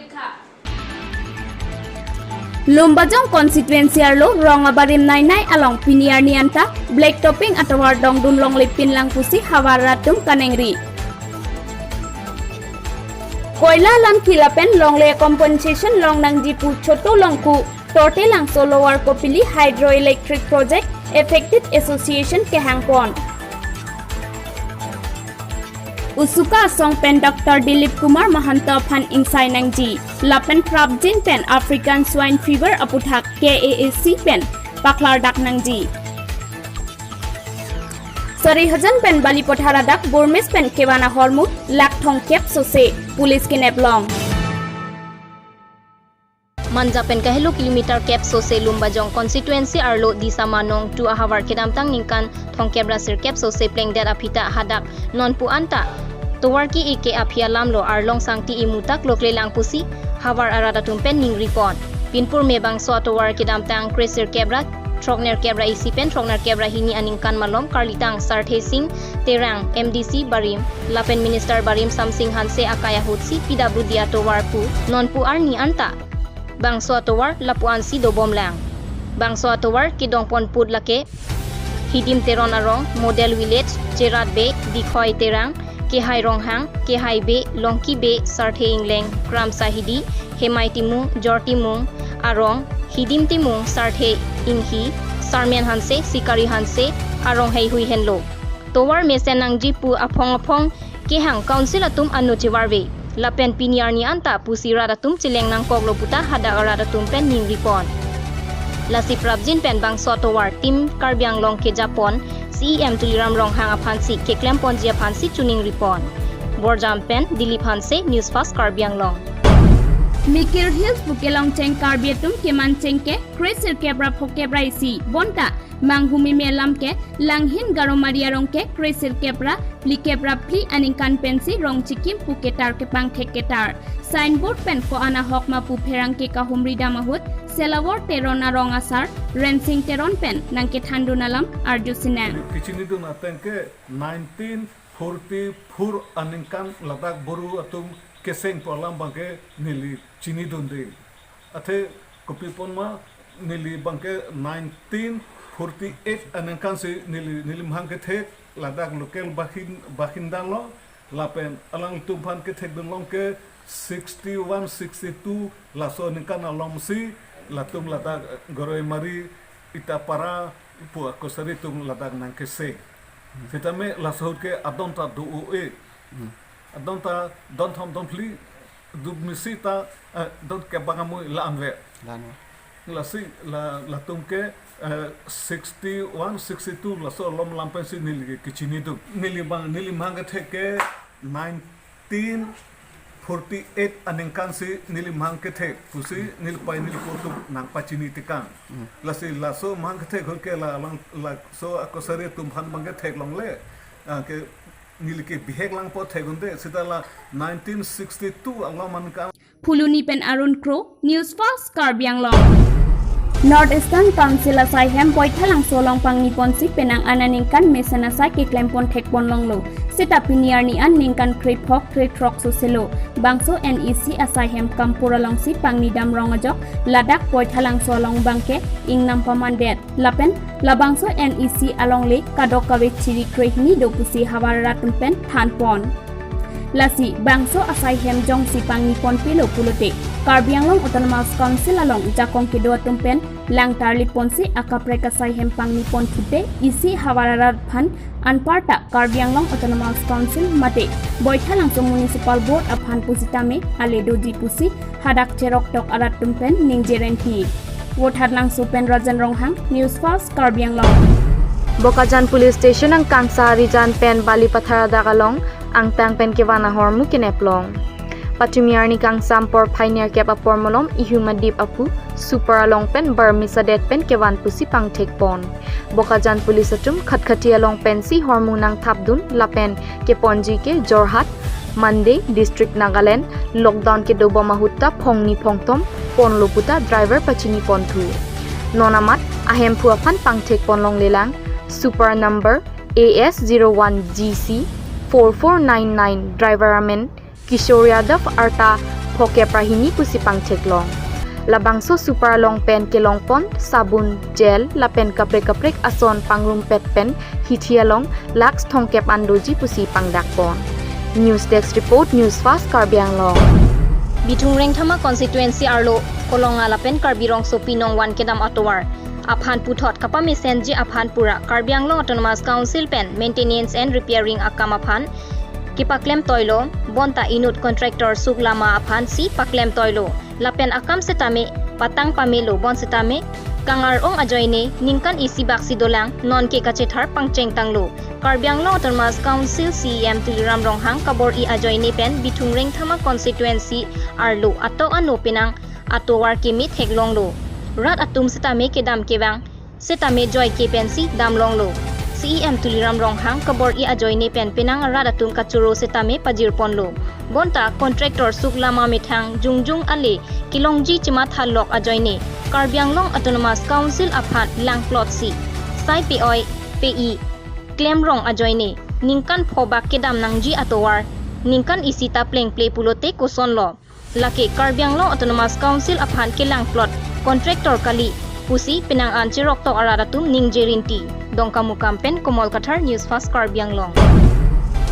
ลิปค่ะ Lumbajong constituency arlo rongabarim nainai along piniar nianta black topping atawar dong dun long lipin lang pusi hawaratum kanengri. Koila lam kilapen long le compensation long nang jipu choto longku torte lang solowar kopili hydroelectric project affected association ke hangpon. Usuka song pen Dr. Dilip Kumar Mahanta Phan Insai Nangji Lapen Prabjin pen African Swine Fever Aputhak KAAC pen Paklar Dak Nangji Sari Hajan pen Bali Pothara Dak Burmes pen Kewana Hormut Lak Thong Kep Sose Police Kineplong Manjapen kahilo kilometer cap sose Lumbajong constituency arlo di samanong tu ahawar kedamtang ningkan thongkebra sir cap sose pleng dat apita hadak non pu anta towarki ike apia lamlo arlong sangti imutak lokle lang pusi hawar arada tumpen ning ripon pinpur mebang so towar kedamtang cresir kebra Trogner kebra isipen Trogner kebra hini aningkan malom karlitang sarthe sing terang MDC barim lapen minister barim samsing hanse akaya hutsi PWD atowar pu non pu arni anta Bangso atowar lapuan si dobom lang. Bangso atowar kidongpon pud lake. Hidim teron arong model village Jerat Bay dikhoy terang ke hai ronghang ke hai be longki be sarthe ingleng kram sahidi hemai timung jor timung arong hidim timung sarthe inhi sarmen hanse sikari hanse arong hei hui henlo. Towar mesenang jipu apong apong ke hang council atum anu jiwarwe. Lapen piniar ni anta pusira datum cileng nang koglo puta hada ara datum pen ning ripon. Lasi prabjin pen bang sotowar tim Karbi Anglong ke Japon CEM tuliram rong hang aphansi ke klempon jia phansi tuning ripon. Borjam pen Dilip Hanse Newsfast Karbi Anglong. Mikir Hills Bukelong Cheng Karbi tum keman chengke Cresir kebra phokebra isi bonta manghumi melam ke langhin garomaria rong ke Cresir kebra pli kebra pli aningkan pensi rong chikim puketar ke pang keketar signboard pen ko ana hokma pu pherang ke kahumri damahut selawor terona rong asar rensing teron pen nangke thandu nalam arju sinang kichini dun atenke 1944 aningkan ladak boru atum keseng polam bangke nili chini dun de athe kopipon ma nili bangke 1948 aningkan si nili mhangke the ladak local bahindan lo lapen alang tumpan ke thek dun long ke 61 62 laso ningkan alom si latum ladak goroi mari itapara pu akosari tum ladak nang ke se fitame laso ke adonta do e adonta don't hom don't flee du misita don't ke bangamu la anve la si la tumke 61 62 la so lom lampen si nili kichini du nili manga theke 1948 anengkan si nili mangke thek pusi nil pai nil kotu nang pachini tikang la si la so mangke thek holke la so akosare tum phan mangke thek long le ke nilike bihek lang po thegunde sidala 1962 alaman ka Fuluni pen Arun Crow Newsfast Karbi Anglong North Eastern Council asai hem poithalang solong pang nipon si penang ananingkan mesana sai ke klempon thekpon longlo seta piniar ni an ningkan krethok krethok suselo bangso NEC asai hem kampura long si pang nidam rongajok ladak poithalang solong bangke ingnam pamandet lapen labangso NEC along le kadokawe chiri krehni dokusi hawara tumpen thanpon Lasi bangso asai hem jong si pang nipon pelo pulote Karbi Anglong Autonomous Council along jakong kedua tumpen lang tarli ponsi akapreka sai hem pang nipon tute isi hawararat phan anparta Karbi Anglong Autonomous Council mate boithalang so municipal board aphan pusitame aledo jipusi hadak cherok tok arat tumpen ningjeren hi wothatlang supen rajan ronghang Newsfast Karbi Anglong Bokajan Police Station ang kansa rijan pen Bali Pathara dagalong ang tang pen kewana hormu kineplong Patumiarni kang sampor pioneer kep apor molom ihuma dip apu super along pen barmisa det pen kewan pusi pang tekpon Bokajan Police atum khatkhati along pen si hormu nang thapdun lapen ke ponji ke Jorhat Monday District Nagaland lockdown ke dobama hutta phongni phongtom ponloputa driver pachini ponthu nonamat ahem phuafan pang tekpon long lelang super number AS01GC 4499 driver amen Kishore Yadav Arta phoke prahini pusipang theklong labangso super long pen ke long pon sabun gel lapen kaprek ason pangrum pet pen hithialong lax thongkep andoji pusipang dakpon news desk report Newsfast Karbi Anglong Bitung reng thama constituency arlo kolonga lapen Karbi rong so pinong wan kedam atowar aphan puthot kapami senji aphan pura Karbi Anglong Autonomous Council pen maintenance and repairing akam aphan kipaklem toilo bonta inut contractor suglama aphan si paklem toilo lapen akam setame patang pamelo bon setame kangar ong ajoine ningkan isi baksi dolang non ke kachethar pangcheng tanglo Karbi Anglong Autonomous Council CEM tuliram ronghang kabor I ajoine pen bitung reng thama constituency arlo ato ano pinang atowar kimit heglong lo rat atum setame kedam kewang setame joy ke pensi damlong lo CEM tuliram ronghang kabor I ajoine pen pinang rat atum kachuro setame pajirpon lo bonta contractor suklama mithang jungjung ale kilongji chimat halok ajoine Karbi Anglong Autonomous Council aphat lang plot si sai poi pi claim rong ajoine ningkan phobak kedam nangji atowar ningkan isita pleng play pulote koson lo lake Karbi Anglong Autonomous Council aphan kelang plot contractor kali pusi pinang an chirok to araratum ningjerinti dongkamu kampen komol kathar Newsfast Karbi Anglong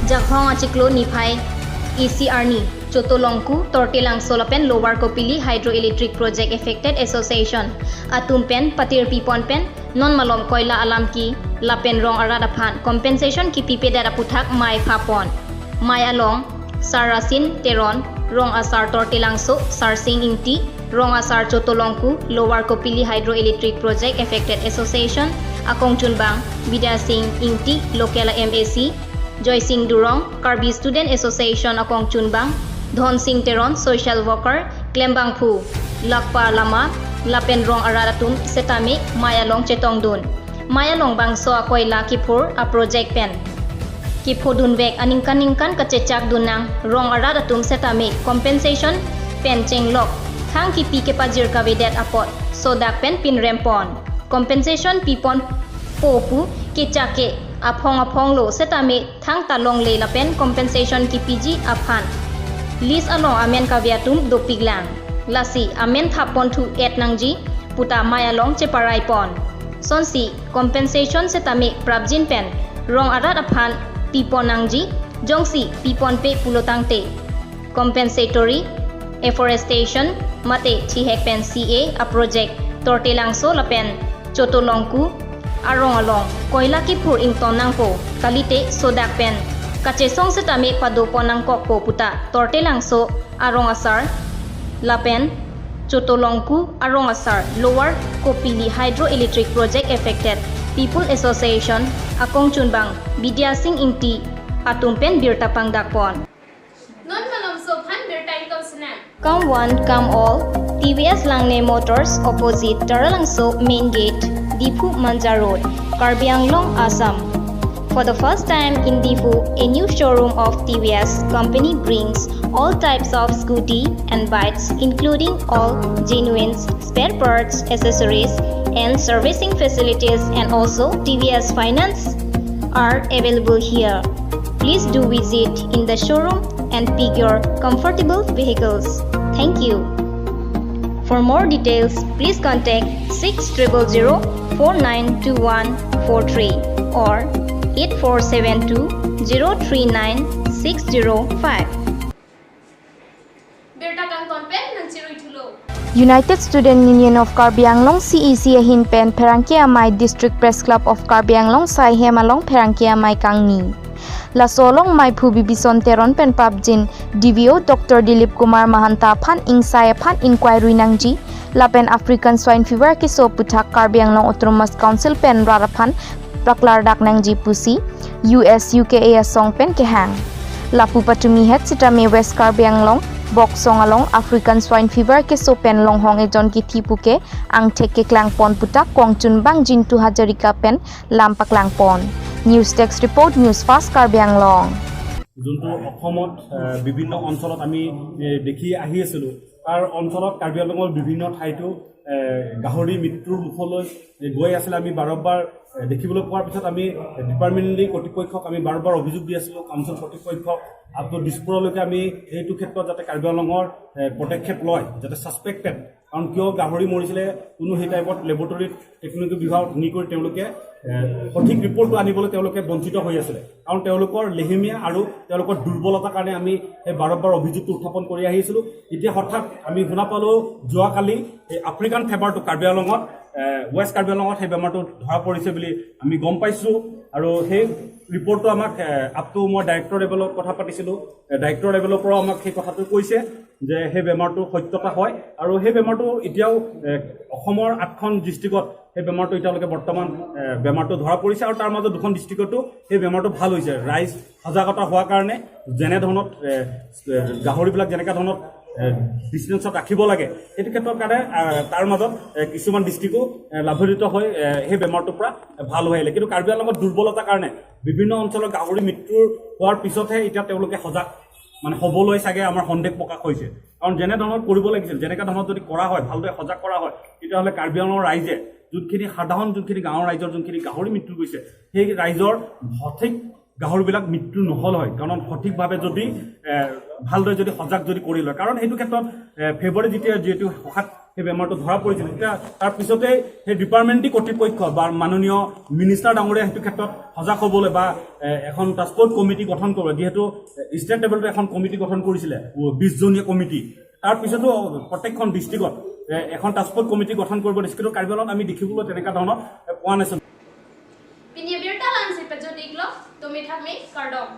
jakhong achiklo niphai ECR ni Chotolongku Tortilang Solapen Lower Kopili Hydroelectric Project Affected Association Atumpen Patir Pipon pen non malom koila alam ki lapen rong aradapan compensation ki pipe dara puthak mai phapon mai along sarasin teron rong asar Tortilang so sarsing ingti rong asar Chotolongku Lower Kopili Hydroelectric Project Affected Association akong chunbang Bida Singh ingti lokela MAC Joy Singh Durong Karbi Student Association akong chunbang Dhon Singh Teron Social Worker Klembang Phu Lakpa Lama Lapen Rong Araratum Setame Mayalong Chetong Dun Mayalong Bangso akoy la Kipur a project pen Kipo Dunvek aningkan kachechak dunang Rong Araratum Setame compensation pen chenglok Thang kipi ke pajir kavedet apot Sodak pen pin rempon compensation pipon popu kechake apong lo setame thang talong le lapen compensation ki PG aphan list along amen kaviatum do piglang lasi amen thapon thu et nangji puta mayalong cheparai pon sonsi compensation setame prabjin pen rong arat aphan pipon nangji jongsi pipon pe pulotangte compensatory afforestation mate thihek pen CA a project tortelangso lapen chotolongku arong along koila ki phur ington nangpo kalite sodak pen kachesong setame pado ponang kokpo puta tortelangso arong asar lapen chotolongku arong asar lower kopili hydroelectric project affected people association akong chunbang Bidya Singh ingti atumpen birtapang dakpon non malom so phan birtai ko sna come one come all TVS Langne Motors opposite Taralangso main gate Difu Manja Road, Karbi Anglong, Assam. For the first time in Difu, a new showroom of TVS company brings all types of scooty and bikes including all genuine spare parts, accessories and servicing facilities and also TVS finance are available here. Please do visit in the showroom and pick your comfortable vehicles. Thank you. For more details, please contact 6000492143 or 8472039605. birta kang konpen nang chiroi thulo United Student Union of Karbi Anglong CEC Ahin Pen Pherangke Amai District Press Club of Karbi Anglong Sai Hemalong Pherangke Amai Kangni La Solong Mai Phubi Bison Teron Pen Pabjin DVO Dr. Dilip Kumar Mahanta Phan Ingsai Phan Inquiry Nangji Lapen African Swine Fever ke so puthak Karbi Anglong Autonomous Council Pen Raraphan Praklar Dak Nangji Pusi US UK Song Pen ke hang Lapu Patumi Het Sitame West Karbi Anglong Bok Song Along African Swine Fever ke so pen long hong ejon ki thipuke ang theke klang pon putak Kwangchun Bang Jintu Hajarika pen lampak lang pon News Desk Report Newsfast Karbi Anglong যোনটো অসমত বিভিন্ন অঞ্চলত আমি দেখি আহি আছিলোঁ তাৰ অঞ্চলত কাৰ্বি আংলঙৰ বিভিন্ন ঠাইতো গাহৰি মৃত্যুৰ মুখলৈ গৈ আছিল আমি বাৰম্বাৰ দেখিবলৈ পোৱাৰ পিছত আমি ডিপাৰ্টমেণ্টেলি কৰ্তৃপক্ষক আমি বাৰ অভিযোগ দি আছিলোঁ, কাউন্সিল কৰ্তৃপক্ষক আপ টু দিছপুৰলৈকে আমি এইটো ক্ষেত্ৰত যাতে কাৰ্বি আংলঙৰ পদক্ষেপ লয়, যাতে ছাছপেক্টেড, কাৰণ কিয় গাহৰি মৰিছিলে কোনো সেই টাইপত লেবৰেটৰীত টেকনিকেল বিভাগ নি কৰি তেওঁলোকে সঠিক ৰিপৰ্টটো আনিবলৈ তেওঁলোকে বঞ্চিত হৈ আছিলে, কাৰণ তেওঁলোকৰ লেহেমীয়া আৰু তেওঁলোকৰ দুৰ্বলতাৰ কাৰণে আমি সেই বাৰ অভিযোগটো উত্থাপন কৰি আহিছিলোঁ। এতিয়া হঠাৎ আমি শুনা পালোঁ যোৱাকালি এই আফ্ৰিকান ফেভাৰটো কাৰ্বি আংলঙত ৱেষ্ট কাৰ্বি আংলঙত সেই বেমাৰটো ধৰা পৰিছে বুলি আমি গম পাইছোঁ। আৰু সেই ৰিপৰ্টটো আমাক আপ টু মই ডাইৰেক্টৰ লেভেলত কথা পাতিছিলোঁ, ডাইৰেক্টৰ লেভেলৰ পৰাও আমাক সেই কথাটো কৈছে যে সেই বেমাৰটো সত্যতা হয় আৰু সেই বেমাৰটো এতিয়াও অসমৰ 8খন ডিষ্ট্ৰিক্টত সেই বেমাৰটো এতিয়ালৈকে বৰ্তমান বেমাৰটো ধৰা পৰিছে আৰু তাৰ মাজত 2খন ডিষ্ট্ৰিক্টতো সেই বেমাৰটো ভাল হৈছে। ৰাইজ সজাগতা হোৱাৰ কাৰণে যেনে ধৰণত গাহৰিবিলাক যেনেকুৱা ধৰণত ডিষ্টেঞ্চত ৰাখিব লাগে সেইটো ক্ষেত্ৰৰ কাৰণে তাৰ মাজত কিছুমান ডিষ্ট্ৰিক্টো লাভান্বিত হৈ সেই বেমাৰটোৰ পৰা ভাল হৈ আহিলে। কিন্তু কাৰ্বি আংলঙত দুৰ্বলতাৰ কাৰণে বিভিন্ন অঞ্চলৰ গাহৰি মৃত্যুৰ হোৱাৰ পিছতহে এতিয়া তেওঁলোকে সজাগ মানে হ'বলৈ চাগে আমাৰ সন্দেহ প্ৰকাশ হৈছে, কাৰণ যেনে ধৰণত কৰিব লাগিছিল, যেনেকুৱা ধৰণত যদি কৰা হয়, ভালদৰে সজাগ কৰা হয়, তেতিয়াহ'লে কাৰ্বি আংলঙৰ ৰাইজে যোনখিনি সাধাৰণ যোনখিনি গাঁৱৰ ৰাইজৰ যোনখিনি গাহৰি মৃত্যু গৈছে সেই ৰাইজৰ সঠিক গাহৰিবিলাক মৃত্যু নহ'ল হয়, কাৰণ সঠিকভাৱে যদি ভালদৰে যদি সজাগ যদি কৰি লয়। কাৰণ সেইটো ক্ষেত্ৰত ফেব্ৰুৱাৰী যিহেতু হঠাৎ সেই বেমাৰটো ধৰা পৰিছিল, তেতিয়া তাৰ পিছতেই সেই ডিপাৰ্টমেণ্টেল কৰ্তৃপক্ষ বা মাননীয় মিনিষ্টাৰ ডাঙৰীয়া সেইটো ক্ষেত্ৰত সজাগ হ'বলৈ বা এখন টাস্ক ফ'ৰ্চ কমিটি গঠন কৰিব, যিহেতু ষ্টেট লেভেলতো এখন কমিটি গঠন কৰিছিলে 20জনীয়া কমিটি, তাৰ পিছতো প্ৰত্যেকখন ডিষ্ট্ৰিক্টত এখন টাস্ক ফ'ৰ্চ কমিটি গঠন কৰিব দিছে, কিন্তু কাৰ্বি আংলঙত আমি দেখিবলৈ তেনেকুৱা ধৰণৰ পোৱা নাছিলোঁ। Pinibirta lang si Pedro Diglo, tumitag mi kardong.